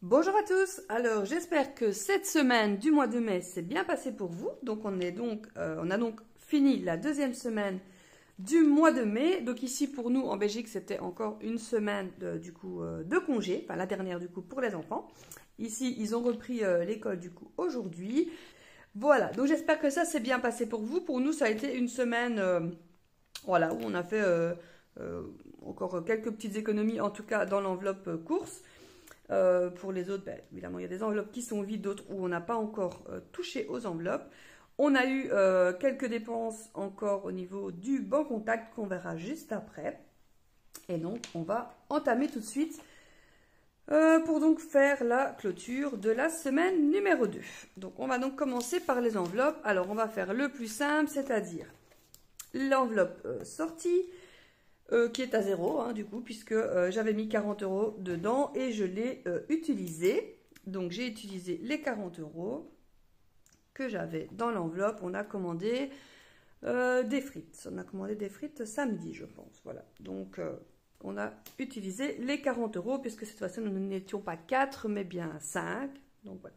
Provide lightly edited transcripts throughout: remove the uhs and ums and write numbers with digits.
Bonjour à tous, alors j'espère que cette semaine du mois de mai s'est bien passée pour vous. Donc on a donc fini la deuxième semaine du mois de mai. Donc ici pour nous en Belgique c'était encore une semaine de congé, enfin la dernière du coup pour les enfants. Ici ils ont repris l'école du coup aujourd'hui. Voilà, donc j'espère que ça s'est bien passé pour vous. Pour nous ça a été une semaine voilà, où on a fait encore quelques petites économies en tout cas dans l'enveloppe course. Pour les autres, évidemment, il y a des enveloppes qui sont vides, d'autres où on n'a pas encore touché aux enveloppes. On a eu quelques dépenses encore au niveau du banc contact qu'on verra juste après. Et donc, on va entamer tout de suite pour donc faire la clôture de la semaine numéro 2. Donc, on va donc commencer par les enveloppes. Alors, on va faire le plus simple, c'est-à-dire l'enveloppe sortie. Qui est à 0 hein, du coup puisque j'avais mis 40 € dedans et je l'ai utilisé. Donc j'ai utilisé les 40 € que j'avais dans l'enveloppe. On a commandé des frites. On a commandé des frites samedi je pense. Voilà. Donc on a utilisé les 40 € puisque cette fois-ci nous n'étions pas 4 mais bien 5. Donc voilà.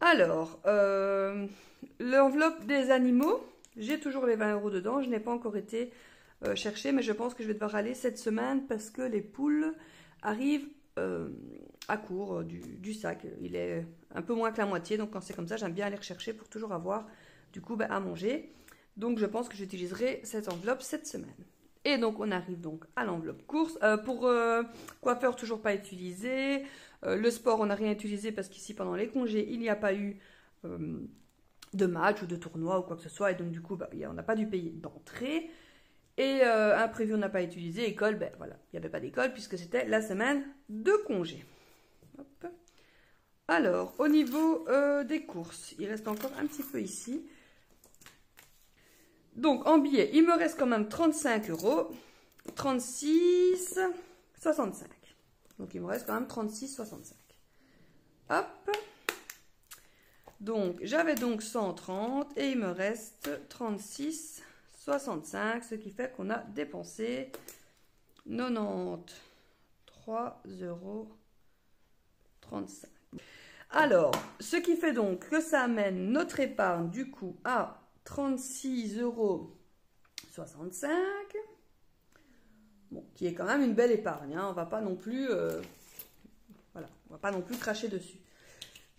Alors l'enveloppe des animaux, j'ai toujours les 20 € dedans. Je n'ai pas encore été chercher, mais je pense que je vais devoir aller cette semaine parce que les poules arrivent à court du sac. Il est un peu moins que la moitié, donc quand c'est comme ça, j'aime bien aller rechercher pour toujours avoir du coup à manger. Donc je pense que j'utiliserai cette enveloppe cette semaine. Et donc on arrive donc à l'enveloppe course. Pour coiffeur, toujours pas utilisé. Le sport, on n'a rien utilisé parce qu'ici pendant les congés, il n'y a pas eu de match ou de tournoi ou quoi que ce soit. Et donc du coup, on n'a pas dû payer d'entrée. Et imprévu, on n'a pas utilisé. École, voilà, il n'y avait pas d'école puisque c'était la semaine de congé. Hop. Alors, au niveau des courses, il reste encore un petit peu ici. Donc, en billets, il me reste quand même 35 €. 36,65. Donc, il me reste quand même 36,65. Hop. Donc, j'avais donc 130 et il me reste 36,65, ce qui fait qu'on a dépensé 93,35 €. Alors, ce qui fait donc que ça amène notre épargne du coup à 36,65 €. Bon, qui est quand même une belle épargne, hein. On va pas non plus, voilà, on va pas non plus cracher dessus.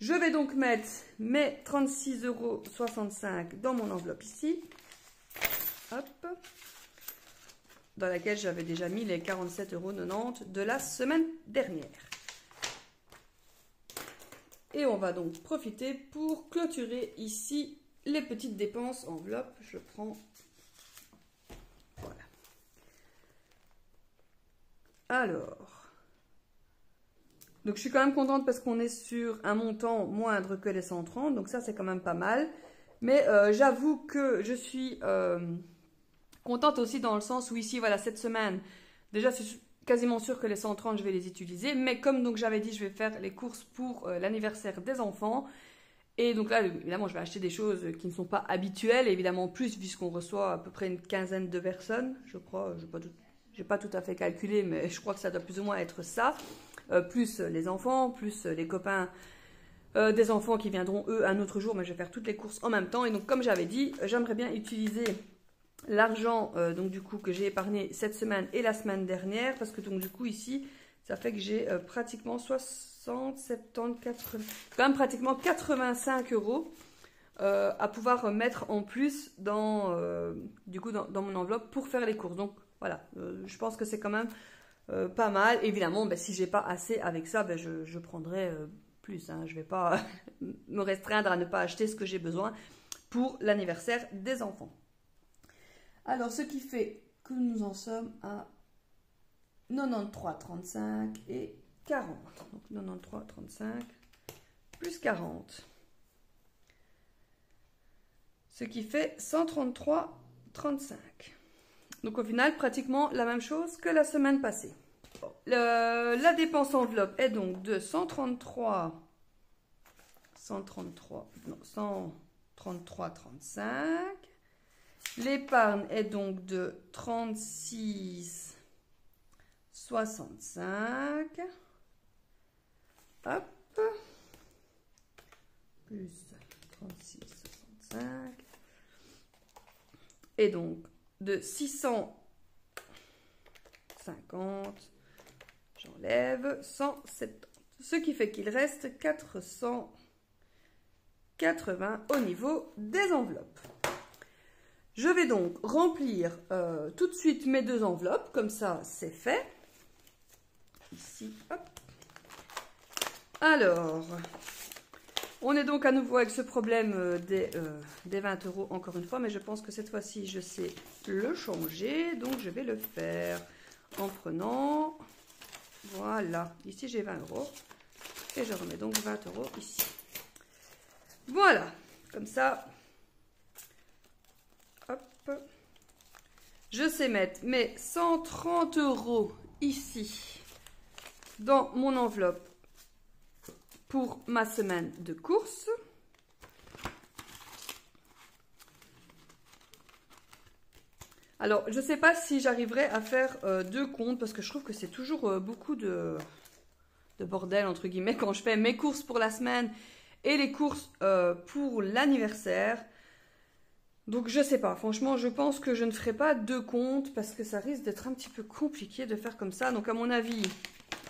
Je vais donc mettre mes 36,65 € dans mon enveloppe ici. Hop, dans laquelle j'avais déjà mis les 47,90 € de la semaine dernière. Et on va donc profiter pour clôturer ici les petites dépenses enveloppe. Je prends, voilà. Alors, donc je suis quand même contente parce qu'on est sur un montant moindre que les 130, donc ça c'est quand même pas mal. Mais j'avoue que je suis contente aussi dans le sens où ici, voilà, cette semaine, déjà c'est quasiment sûr que les 130 je vais les utiliser. Mais comme donc j'avais dit, je vais faire les courses pour l'anniversaire des enfants. Et donc là, évidemment, je vais acheter des choses qui ne sont pas habituelles. Évidemment, plus puisqu'on reçoit à peu près une quinzaine de personnes, je crois. Je n'ai pas tout à fait calculé, mais je crois que ça doit plus ou moins être ça. Plus les enfants, plus les copains des enfants qui viendront eux un autre jour, mais je vais faire toutes les courses en même temps. Et donc comme j'avais dit, j'aimerais bien utiliser l'argent donc du coup que j'ai épargné cette semaine et la semaine dernière, parce que donc du coup ici ça fait que j'ai pratiquement 60, 70, 80, quand même pratiquement 85 € à pouvoir mettre en plus dans du coup dans mon enveloppe pour faire les courses. Donc voilà, je pense que c'est quand même pas mal. Évidemment, si j'ai pas assez avec ça, je prendrai plus. Hein. Je vais pas me restreindre à ne pas acheter ce que j'ai besoin pour l'anniversaire des enfants. Alors, ce qui fait que nous en sommes à 93,35 et 40. Donc 93,35 plus 40. Ce qui fait 133,35. Donc au final, pratiquement la même chose que la semaine passée. Bon, la dépense enveloppe est donc de 133,35. L'épargne est donc de 36,65. Hop. plus 36,65. Et donc, de 650, j'enlève 170. Ce qui fait qu'il reste 480 au niveau des enveloppes. Je vais donc remplir tout de suite mes deux enveloppes, comme ça c'est fait. Ici, hop. Alors, on est donc à nouveau avec ce problème des 20 € encore une fois, mais je pense que cette fois-ci je sais le changer, donc je vais le faire en prenant, voilà, ici j'ai 20 € et je remets donc 20 € ici. Voilà, comme ça. Hop. Je sais mettre mes 130 € ici dans mon enveloppe pour ma semaine de course. Alors, je ne sais pas si j'arriverai à faire deux comptes parce que je trouve que c'est toujours beaucoup de bordel, entre guillemets, quand je fais mes courses pour la semaine et les courses pour l'anniversaire. Donc je sais pas, franchement je pense que je ne ferai pas deux comptes parce que ça risque d'être un petit peu compliqué de faire comme ça. Donc à mon avis,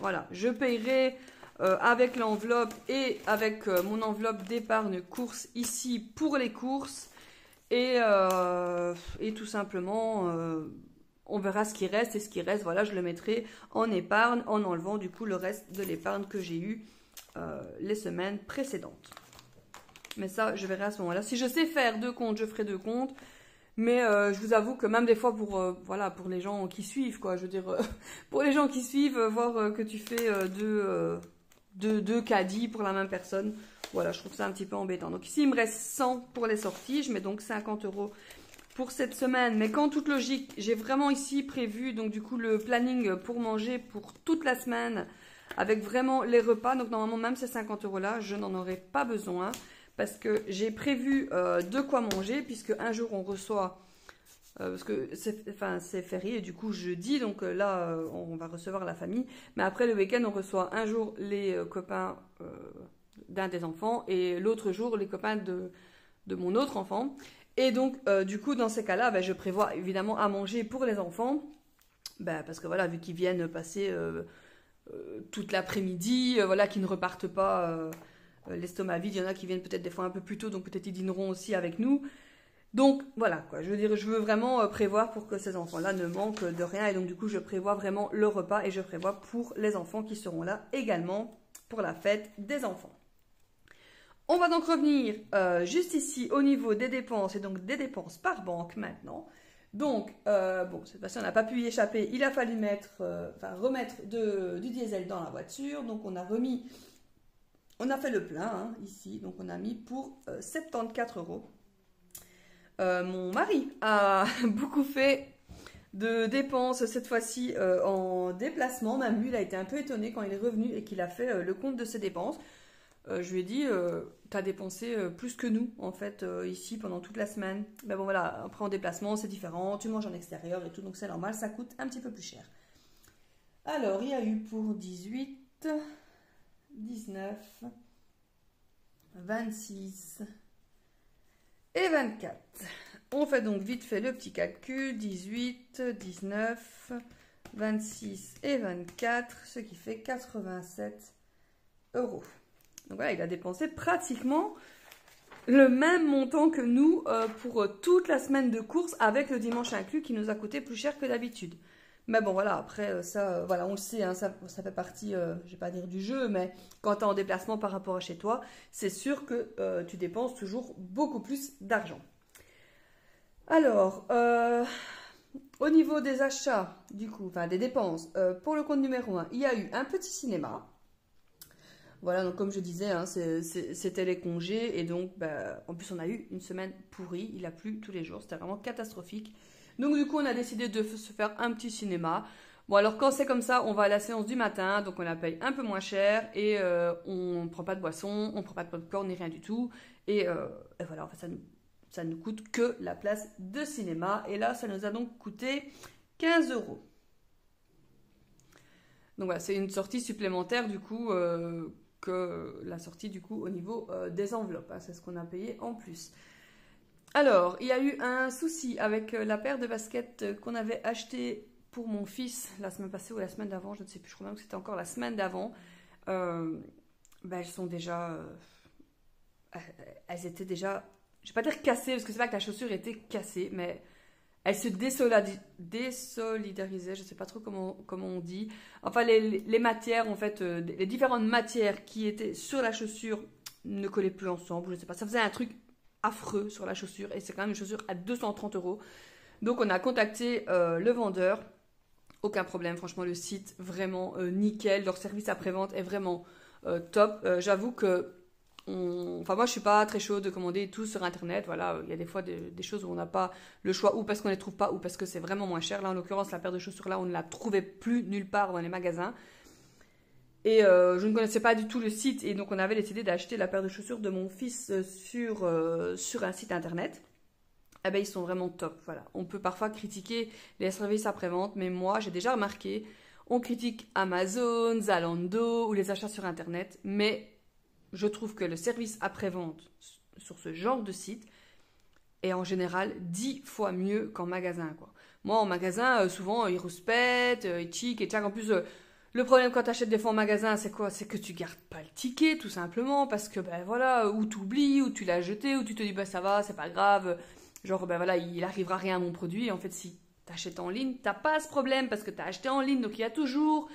voilà, je payerai avec l'enveloppe et avec mon enveloppe d'épargne course ici pour les courses. Et tout simplement, on verra ce qui reste et ce qui reste, voilà, je le mettrai en épargne en enlevant du coup le reste de l'épargne que j'ai eu les semaines précédentes. Mais ça, je verrai à ce moment-là. Si je sais faire deux comptes, je ferai deux comptes. Mais je vous avoue que même des fois, voilà, pour les gens qui suivent, quoi, je veux dire, pour les gens qui suivent, voir que tu fais deux caddies pour la même personne, voilà, je trouve ça un petit peu embêtant. Donc ici, il me reste 100 pour les sorties. Je mets donc 50 € pour cette semaine. Mais qu'en toute logique, j'ai vraiment ici prévu, donc du coup, le planning pour manger pour toute la semaine, avec vraiment les repas. Donc normalement, même ces 50 € là, je n'en aurai pas besoin. Parce que j'ai prévu de quoi manger, puisque un jour on reçoit, parce que c'est férié, du coup jeudi, donc là on va recevoir la famille. Mais après le week-end, on reçoit un jour les copains d'un des enfants et l'autre jour les copains de mon autre enfant. Et donc du coup dans ces cas-là, je prévois évidemment à manger pour les enfants. Parce que voilà, vu qu'ils viennent passer toute l'après-midi, voilà, qu'ils ne repartent pas... l'estomac vide, il y en a qui viennent peut-être des fois un peu plus tôt, donc peut-être ils dîneront aussi avec nous. Donc voilà, quoi. Je veux dire, je veux vraiment prévoir pour que ces enfants-là ne manquent de rien. Et donc du coup, je prévois vraiment le repas et je prévois pour les enfants qui seront là également pour la fête des enfants. On va donc revenir juste ici au niveau des dépenses et donc des dépenses par banque maintenant. Donc, bon, cette fois-ci, on n'a pas pu y échapper. Il a fallu remettre du diesel dans la voiture. Donc on a remis... On a fait le plein, hein, ici, donc on a mis pour 74 €. Mon mari a beaucoup fait de dépenses cette fois-ci en déplacement. Même lui, il a été un peu étonné quand il est revenu et qu'il a fait le compte de ses dépenses. Je lui ai dit, tu as dépensé plus que nous, en fait, ici pendant toute la semaine. Mais bon, voilà, après en déplacement, c'est différent. Tu manges en extérieur et tout, donc c'est normal, ça coûte un petit peu plus cher. Alors, il y a eu pour 18... 19, 26 et 24. On fait donc vite fait le petit calcul. 18, 19, 26 et 24, ce qui fait 87 €. Donc voilà, il a dépensé pratiquement le même montant que nous pour toute la semaine de course avec le dimanche inclus qui nous a coûté plus cher que d'habitude. Mais bon, voilà, après, ça, voilà, on le sait, hein, ça fait partie, je ne vais pas dire du jeu, mais quand tu es en déplacement par rapport à chez toi, c'est sûr que tu dépenses toujours beaucoup plus d'argent. Alors, au niveau des achats, du coup, enfin des dépenses, pour le compte numéro 1, il y a eu un petit cinéma. Voilà, donc comme je disais, hein, c'était les congés, et donc, en plus, on a eu une semaine pourrie, il a plu tous les jours, c'était vraiment catastrophique. Donc du coup, on a décidé de se faire un petit cinéma. Bon, alors quand c'est comme ça, on va à la séance du matin, donc on la paye un peu moins cher et on ne prend pas de boisson, on ne prend pas de popcorn ni rien du tout. Et voilà, en fait, ça ne coûte que la place de cinéma. Et là, ça nous a donc coûté 15 €. Donc voilà, c'est une sortie supplémentaire du coup que la sortie du coup au niveau des enveloppes. Hein, c'est ce qu'on a payé en plus. Alors, il y a eu un souci avec la paire de baskets qu'on avait achetée pour mon fils la semaine passée ou la semaine d'avant, je ne sais plus, je crois même que c'était encore la semaine d'avant. Elles sont déjà... elles étaient déjà... Je ne vais pas dire cassées, parce que c'est pas que la chaussure était cassée, mais elles se désolidarisaient, je ne sais pas trop comment on dit. Enfin, les matières, en fait, les différentes matières qui étaient sur la chaussure ne collaient plus ensemble, je ne sais pas. Ça faisait un truc affreux sur la chaussure, et c'est quand même une chaussure à 230 €. Donc, on a contacté le vendeur. Aucun problème, franchement, le site, vraiment nickel. Leur service après-vente est vraiment top. J'avoue que enfin, moi, je suis pas très chaude de commander tout sur Internet. Voilà, il y a des fois des choses où on n'a pas le choix, ou parce qu'on les trouve pas, ou parce que c'est vraiment moins cher. Là, en l'occurrence, la paire de chaussures là, on ne la trouvait plus nulle part dans les magasins. Et je ne connaissais pas du tout le site, et donc on avait décidé d'acheter la paire de chaussures de mon fils sur un site Internet. Eh ben, ils sont vraiment top. Voilà, on peut parfois critiquer les services après-vente, mais moi, j'ai déjà remarqué, on critique Amazon, Zalando ou les achats sur Internet, mais je trouve que le service après-vente sur ce genre de site est en général 10 fois mieux qu'en magasin, quoi. Moi, en magasin, souvent, ils rouspètent, ils chic et tchac. En plus, le problème quand tu achètes des fois en magasin, c'est quoi? C'est que tu gardes pas le ticket, tout simplement, parce que, ben voilà, ou tu oublies, ou tu l'as jeté, ou tu te dis, bah ça va, c'est pas grave, genre, ben voilà, il arrivera rien à mon produit. Et en fait, si t'achètes en ligne, t'as pas ce problème parce que t'as acheté en ligne, donc il y a toujours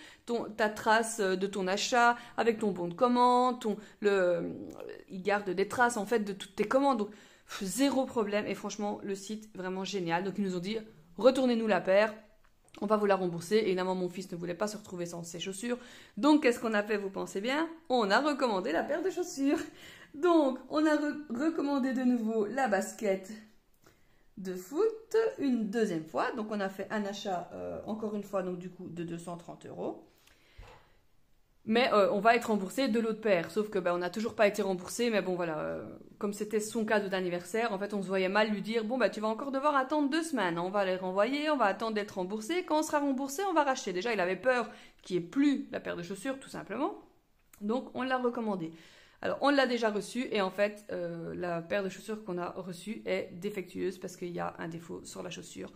ta trace de ton achat avec ton bon de commande, il garde des traces en fait de toutes tes commandes, donc zéro problème. Et franchement, le site vraiment génial. Donc ils nous ont dit, retournez-nous la paire, on va vous la rembourser. Et évidemment, mon fils ne voulait pas se retrouver sans ses chaussures, donc qu'est-ce qu'on a fait, vous pensez bien? On a recommandé la paire de chaussures. Donc on a recommandé de nouveau la basket de foot une deuxième fois. Donc on a fait un achat encore une fois, donc du coup de 230 €. Mais on va être remboursé de l'autre paire, sauf que on n'a toujours pas été remboursé. Mais bon voilà, comme c'était son cadeau d'anniversaire, en fait on se voyait mal lui dire bon tu vas encore devoir attendre 2 semaines, on va les renvoyer, on va attendre d'être remboursé, quand on sera remboursé on va racheter. Déjà il avait peur qu'il n'y ait plus la paire de chaussures tout simplement, donc on l'a recommandé. Alors, on l'a déjà reçue et en fait, la paire de chaussures qu'on a reçue est défectueuse parce qu'il y a un défaut sur la chaussure.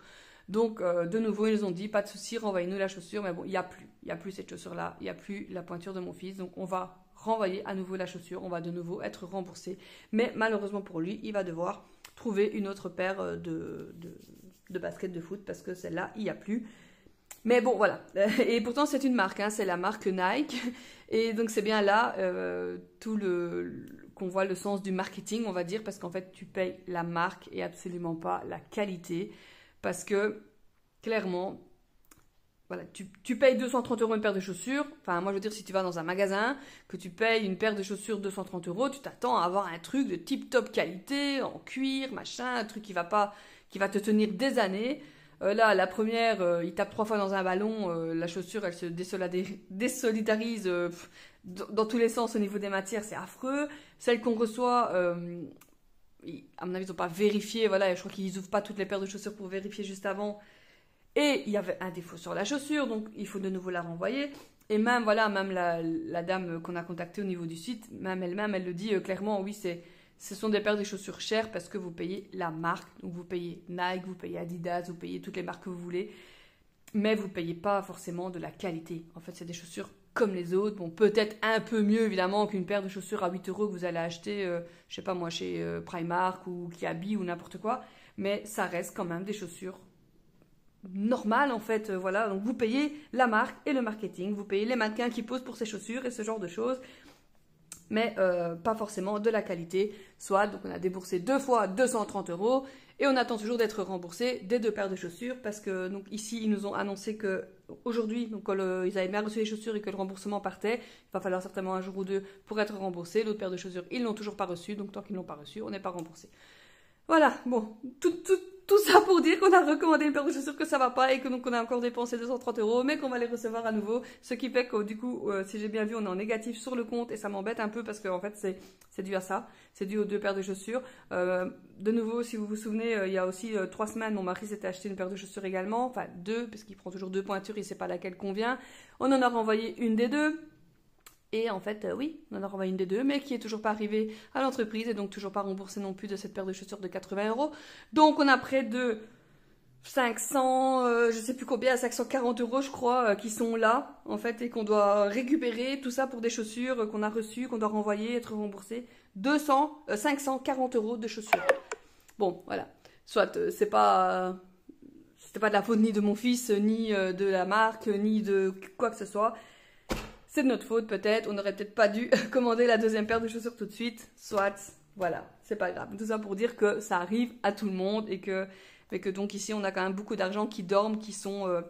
Donc, de nouveau, ils nous ont dit, pas de souci, renvoyez-nous la chaussure. Mais bon, il n'y a plus cette chaussure-là, il n'y a plus la pointure de mon fils. Donc, on va renvoyer à nouveau la chaussure, on va de nouveau être remboursé. Mais malheureusement pour lui, il va devoir trouver une autre paire de baskets de foot parce que celle-là, il n'y a plus. Mais bon, voilà. Et pourtant, c'est une marque, hein, c'est la marque Nike. Et donc, c'est bien là qu'on voit le sens du marketing, on va dire, parce qu'en fait, tu payes la marque et absolument pas la qualité. Parce que, clairement, voilà, tu payes 230 € une paire de chaussures. Enfin, moi, je veux dire, si tu vas dans un magasin, que tu payes une paire de chaussures 230 €, tu t'attends à avoir un truc de tip-top qualité, en cuir, machin, un truc qui va te tenir des années. Là, la première, il tape 3 fois dans un ballon, la chaussure, elle se désolidarise dans tous les sens au niveau des matières, c'est affreux. Celle qu'on reçoit, à mon avis, ils n'ont pas vérifié, voilà, je crois qu'ils n'ouvrent pas toutes les paires de chaussures pour vérifier juste avant. Et il y avait un défaut sur la chaussure, donc il faut de nouveau la renvoyer. Et même, voilà, même la dame qu'on a contactée au niveau du site, même elle-même, elle le dit clairement, oui, ce sont des paires de chaussures chères parce que vous payez la marque. Donc vous payez Nike, vous payez Adidas, vous payez toutes les marques que vous voulez. Mais vous ne payez pas forcément de la qualité. En fait, c'est des chaussures comme les autres. Bon, peut-être un peu mieux évidemment qu'une paire de chaussures à 8 € que vous allez acheter, je sais pas moi, chez Primark ou Kiabi ou n'importe quoi. Mais ça reste quand même des chaussures normales en fait. Voilà, donc vous payez la marque et le marketing. Vous payez les mannequins qui posent pour ces chaussures et ce genre de choses. Mais pas forcément de la qualité. Soit, donc on a déboursé 2 fois 230 € et on attend toujours d'être remboursé des 2 paires de chaussures parce que donc ici ils nous ont annoncé que aujourd'hui, donc quand ils avaient bien reçu les chaussures et que le remboursement partait, il va falloir certainement un jour ou deux pour être remboursé. L'autre paire de chaussures, ils l'ont toujours pas reçu, donc tant qu'ils l'ont pas reçu, on n'est pas remboursé. Voilà, bon, tout ça pour dire qu'on a recommandé une paire de chaussures que ça va pas et que donc on a encore dépensé 230 €, mais qu'on va les recevoir à nouveau. Ce qui fait que du coup, si j'ai bien vu, on est en négatif sur le compte et ça m'embête un peu parce qu'en fait c'est dû à ça, c'est dû aux 2 paires de chaussures. De nouveau, si vous vous souvenez, il y a aussi 3 semaines, mon mari s'était acheté une paire de chaussures également, enfin 2, parce qu'il prend toujours 2 pointures, il sait pas laquelle convient. On en a renvoyé une des 2. Et en fait, oui, on en a renvoyé une des deux, mais qui est toujours pas arrivée à l'entreprise et donc toujours pas remboursée non plus de cette paire de chaussures de 80 €. Donc on a près de 500, je sais plus combien, 540 € je crois, qui sont là, en fait, et qu'on doit récupérer, tout ça pour des chaussures qu'on a reçues, qu'on doit renvoyer, être remboursé. 540 € de chaussures. Bon, voilà. Soit, c'était pas de la faute ni de mon fils, ni de la marque, ni de quoi que ce soit. C'est de notre faute peut-être, on n'aurait peut-être pas dû commander la deuxième paire de chaussures tout de suite, soit, voilà, c'est pas grave. Tout ça pour dire que ça arrive à tout le monde et que donc ici on a quand même beaucoup d'argent qui dorment, qui sont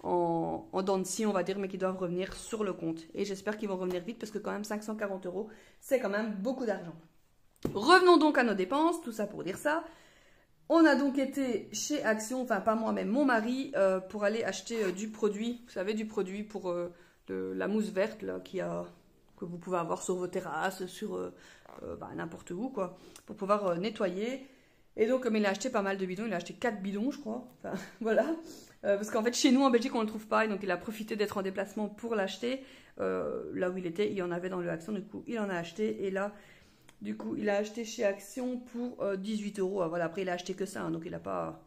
en dents de scie on va dire, mais qui doivent revenir sur le compte. Et j'espère qu'ils vont revenir vite parce que quand même 540 €, c'est quand même beaucoup d'argent. Revenons donc à nos dépenses, tout ça pour dire ça. On a donc été chez Action, enfin pas moi, mais mon mari, pour aller acheter du produit, vous savez, du produit pour la mousse verte là, que vous pouvez avoir sur vos terrasses, sur n'importe où, quoi, pour pouvoir nettoyer. Et donc, comme il a acheté pas mal de bidons, il a acheté 4 bidons, je crois, enfin, voilà. Parce qu'en fait, chez nous, en Belgique, on ne le trouve pas, et donc il a profité d'être en déplacement pour l'acheter. Là où il était, il y en avait dans le Action, du coup, il en a acheté, et là... Du coup, il a acheté chez Action pour 18 €. Voilà, après, il a acheté que ça. Hein, donc, il a pas...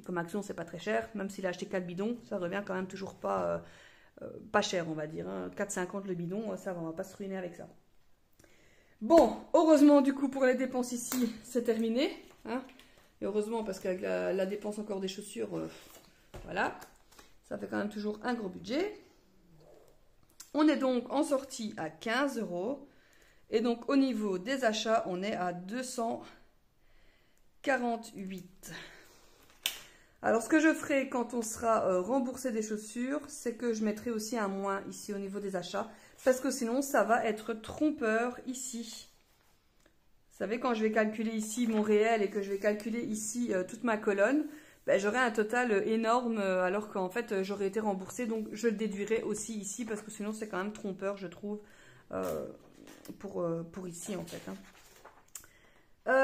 Comme Action, c'est pas très cher. Même s'il a acheté 4 bidons, ça revient quand même toujours pas cher, on va dire. Hein. 4,50 le bidon, ça va, on va pas se ruiner avec ça. Bon, heureusement, du coup, pour les dépenses ici, c'est terminé. Hein. Et heureusement, parce qu'avec la dépense encore des chaussures, voilà. Ça fait quand même toujours un gros budget. On est donc en sortie à 15 €. Et donc, au niveau des achats, on est à 248. Alors, ce que je ferai quand on sera remboursé des chaussures, c'est que je mettrai aussi un moins ici au niveau des achats. Parce que sinon, ça va être trompeur ici. Vous savez, quand je vais calculer ici mon réel et que je vais calculer ici toute ma colonne, ben, j'aurai un total énorme alors qu'en fait, j'aurais été remboursée. Donc, je le déduirai aussi ici parce que sinon, c'est quand même trompeur, je trouve. Pour ici en fait. Hein.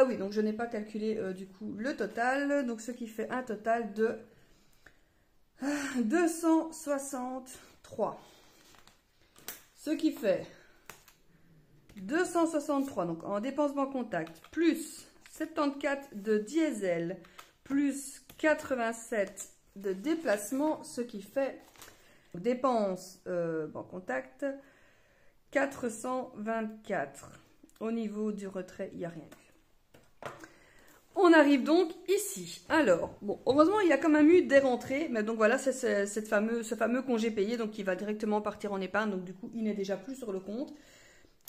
Oui, donc je n'ai pas calculé du coup le total. Donc ce qui fait un total de 263. Ce qui fait 263, donc en dépenses banque contact, plus 74 de diesel, plus 87 de déplacement, ce qui fait dépenses banque contact 424. Au niveau du retrait, il n'y a rien eu. On arrive donc ici. Alors, bon, heureusement, il y a quand même eu des rentrées. Mais donc voilà, c'est ce fameux congé payé donc qui va directement partir en épargne. Donc du coup, il n'est déjà plus sur le compte.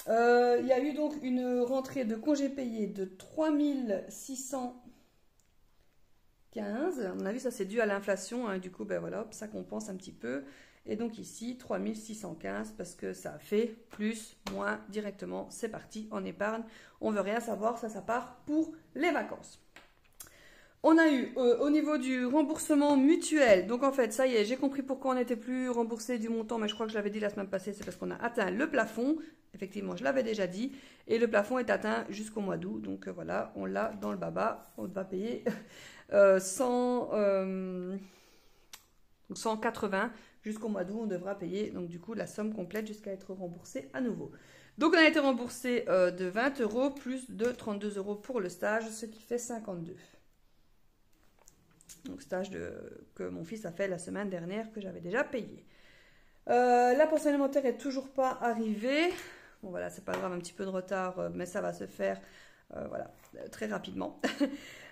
Il y a eu donc une rentrée de congé payé de 3615. À mon avis, ça c'est dû à l'inflation. Hein. Du coup, ben voilà, ça compense un petit peu. Et donc ici, 3615 parce que ça a fait plus, moins, directement, c'est parti en épargne. On ne veut rien savoir, ça part pour les vacances. On a eu au niveau du remboursement mutuel, donc en fait, ça y est, j'ai compris pourquoi on n'était plus remboursé du montant, mais je crois que je l'avais dit la semaine passée, c'est parce qu'on a atteint le plafond. Effectivement, je l'avais déjà dit. Et le plafond est atteint jusqu'au mois d'août. Donc voilà, on l'a dans le baba. On va payer 180 jusqu'au mois d'août. On devra payer donc du coup la somme complète jusqu'à être remboursé à nouveau. Donc on a été remboursé de 20 € plus de 32 € pour le stage, ce qui fait 52. Donc stage que mon fils a fait la semaine dernière que j'avais déjà payé. La pension alimentaire est toujours pas arrivée. Bon voilà, c'est pas grave, un petit peu de retard, mais ça va se faire voilà, très rapidement.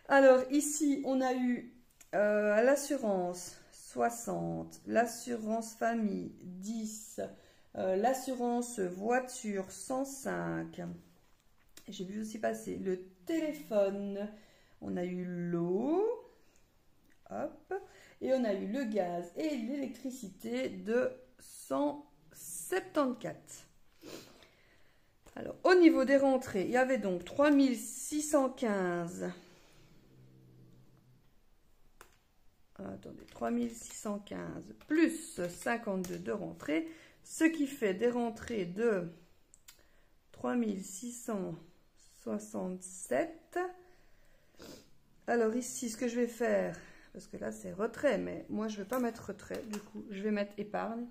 Alors ici, on a eu l'assurance 60, l'assurance famille 10, l'assurance voiture 105. J'ai vu aussi passer le téléphone. On a eu l'eau. Hop. Et on a eu le gaz et l'électricité de 174. Alors, au niveau des rentrées, il y avait donc 3615. Attendez, 3615 plus 52 de rentrées, ce qui fait des rentrées de 3667. Alors ici, ce que je vais faire, parce que là c'est retrait, mais moi je ne vais pas mettre retrait, du coup je vais mettre épargne,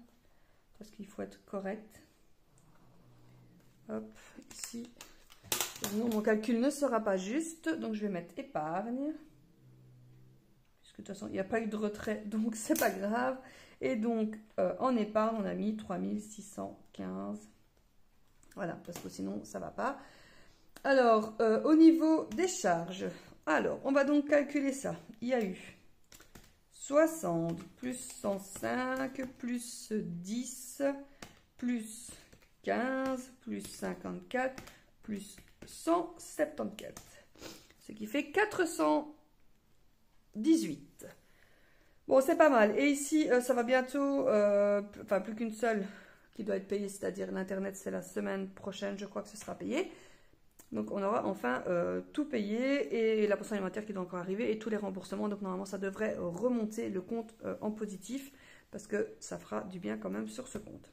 parce qu'il faut être correct. Hop, ici. Sinon, mon calcul ne sera pas juste. Donc, je vais mettre épargne. Puisque de toute façon, il n'y a pas eu de retrait. Donc, c'est pas grave. Et donc, en épargne, on a mis 3615. Voilà, parce que sinon, ça ne va pas. Alors, au niveau des charges. Alors, on va donc calculer ça. Il y a eu 60 plus 105 plus 10 plus 15 plus 54 plus 174. Ce qui fait 418. Bon, c'est pas mal. Et ici, ça va bientôt, enfin plus qu'une seule qui doit être payée, c'est-à-dire l'Internet, c'est la semaine prochaine, je crois que ce sera payé. Donc, on aura enfin tout payé et la pension alimentaire qui doit encore arriver et tous les remboursements. Donc, normalement, ça devrait remonter le compte en positif parce que ça fera du bien quand même sur ce compte.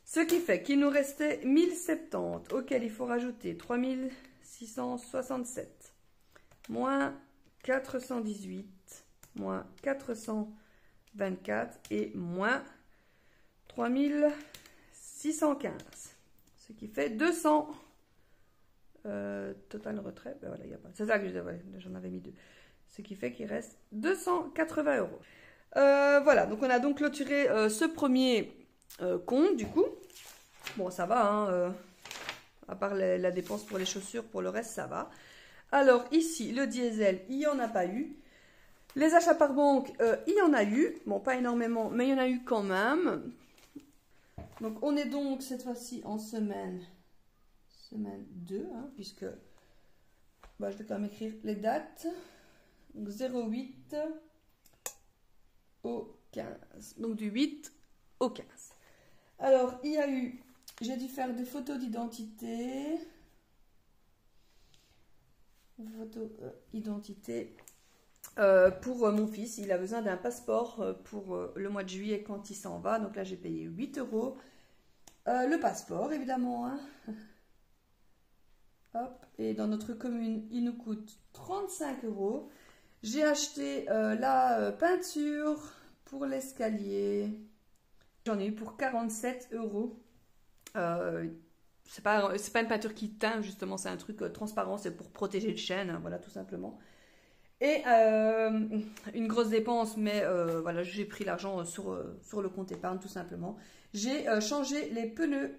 Ce qui fait qu'il nous restait 1070 auquel il faut rajouter 3667 moins 418 moins 424 et moins 3615. Ce qui fait 200. Total retrait, ben voilà, il n'y a pas. C'est ça que j'en avais mis deux. Ce qui fait qu'il reste 280 euros. Voilà, donc on a donc clôturé ce premier compte du coup. Bon, ça va, hein, à part la dépense pour les chaussures, pour le reste, ça va. Alors ici, le diesel, il n'y en a pas eu. Les achats par banque, il y en a eu. Bon, pas énormément, mais il y en a eu quand même. Donc on est donc cette fois-ci en semaine 2, hein, puisque bah, je vais quand même écrire les dates. Donc 08 au 15. Donc du 8 au 15. Alors, il y a eu, j'ai dû faire des photos d'identité. Photo identité pour mon fils. Il a besoin d'un passeport pour le mois de juillet quand il s'en va. Donc là, j'ai payé 8 euros. Le passeport, évidemment, hein. Hop. Et dans notre commune, il nous coûte 35 euros. J'ai acheté la peinture pour l'escalier. J'en ai eu pour 47 euros. C'est pas une peinture qui teint, justement, c'est un truc transparent, c'est pour protéger le chêne, hein, voilà, tout simplement. Et une grosse dépense, mais voilà, j'ai pris l'argent sur le compte épargne, tout simplement. J'ai changé les pneus.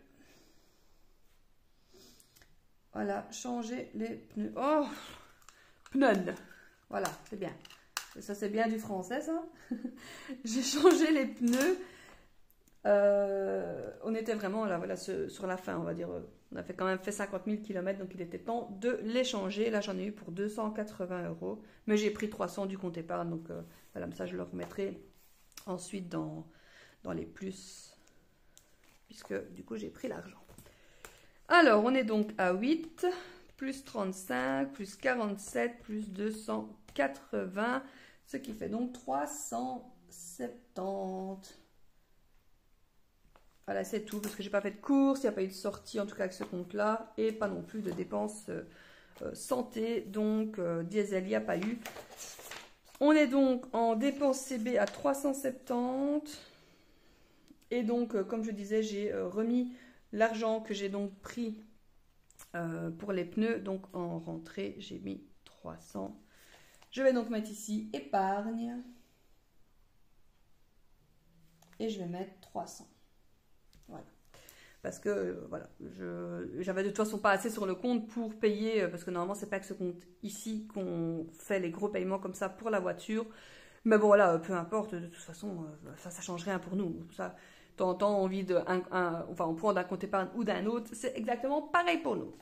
Voilà, changer les pneus. Oh, pneus. Voilà, c'est bien. Ça, c'est bien du français, ça. J'ai changé les pneus. On était vraiment là, voilà, sur la fin, on va dire. On a quand même fait 50 000 km, donc il était temps de les changer. Là, j'en ai eu pour 280 euros. Mais j'ai pris 300 du compte épargne, donc voilà, ça, je le remettrai ensuite dans les plus. Puisque, du coup, j'ai pris l'argent. Alors, on est donc à 8, plus 35, plus 47, plus 280, ce qui fait donc 370. Voilà, c'est tout, parce que j'ai pas fait de courses, il n'y a pas eu de sortie, en tout cas avec ce compte-là, et pas non plus de dépenses santé, donc diesel, il n'y a pas eu. On est donc en dépenses CB à 370, et donc, comme je disais, j'ai remis l'argent que j'ai donc pris pour les pneus, donc en rentrée, j'ai mis 300. Je vais donc mettre ici épargne. Et je vais mettre 300. Voilà. Parce que, voilà, j'avais de toute façon pas assez sur le compte pour payer, parce que normalement, c'est pas que ce compte ici qu'on fait les gros paiements comme ça pour la voiture. Mais bon, voilà, peu importe, de toute façon, ça change rien pour nous. Ça, de temps en temps, on prend d'un compte épargne ou d'un autre, c'est exactement pareil pour nous.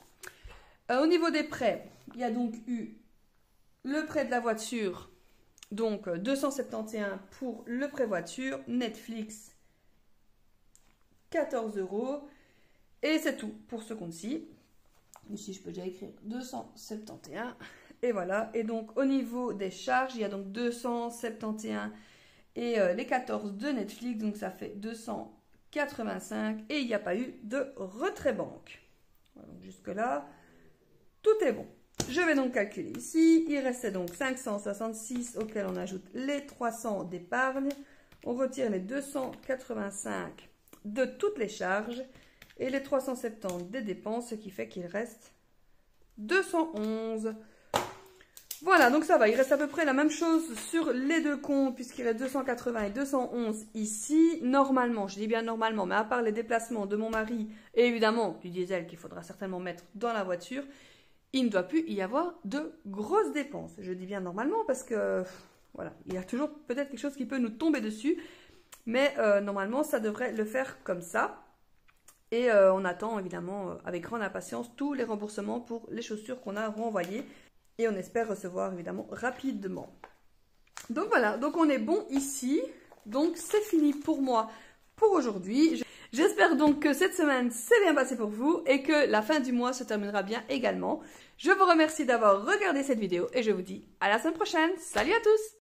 Au niveau des prêts, il y a donc eu le prêt de la voiture, donc 271 pour le prêt voiture, Netflix 14 euros, et c'est tout pour ce compte-ci. Ici, je peux déjà écrire 271, et voilà. Et donc, au niveau des charges, il y a donc 271 et les 14 de Netflix, donc ça fait 285, et il n'y a pas eu de retrait banque. Voilà, donc jusque-là, tout est bon. Je vais donc calculer ici. Il restait donc 566 auxquels on ajoute les 300 d'épargne. On retire les 285 de toutes les charges. et les 370 des dépenses, ce qui fait qu'il reste 211. Voilà, donc ça va, il reste à peu près la même chose sur les deux comptes, puisqu'il reste 280 et 211 ici. Normalement, je dis bien normalement, mais à part les déplacements de mon mari, et évidemment du diesel qu'il faudra certainement mettre dans la voiture, il ne doit plus y avoir de grosses dépenses. Je dis bien normalement parce que, voilà, il y a toujours peut-être quelque chose qui peut nous tomber dessus, mais normalement, ça devrait le faire comme ça. Et on attend évidemment avec grande impatience tous les remboursements pour les chaussures qu'on a renvoyées. Et on espère recevoir évidemment rapidement. Donc voilà, donc on est bon ici. Donc c'est fini pour moi pour aujourd'hui. J'espère donc que cette semaine s'est bien passée pour vous et que la fin du mois se terminera bien également. Je vous remercie d'avoir regardé cette vidéo et je vous dis à la semaine prochaine. Salut à tous!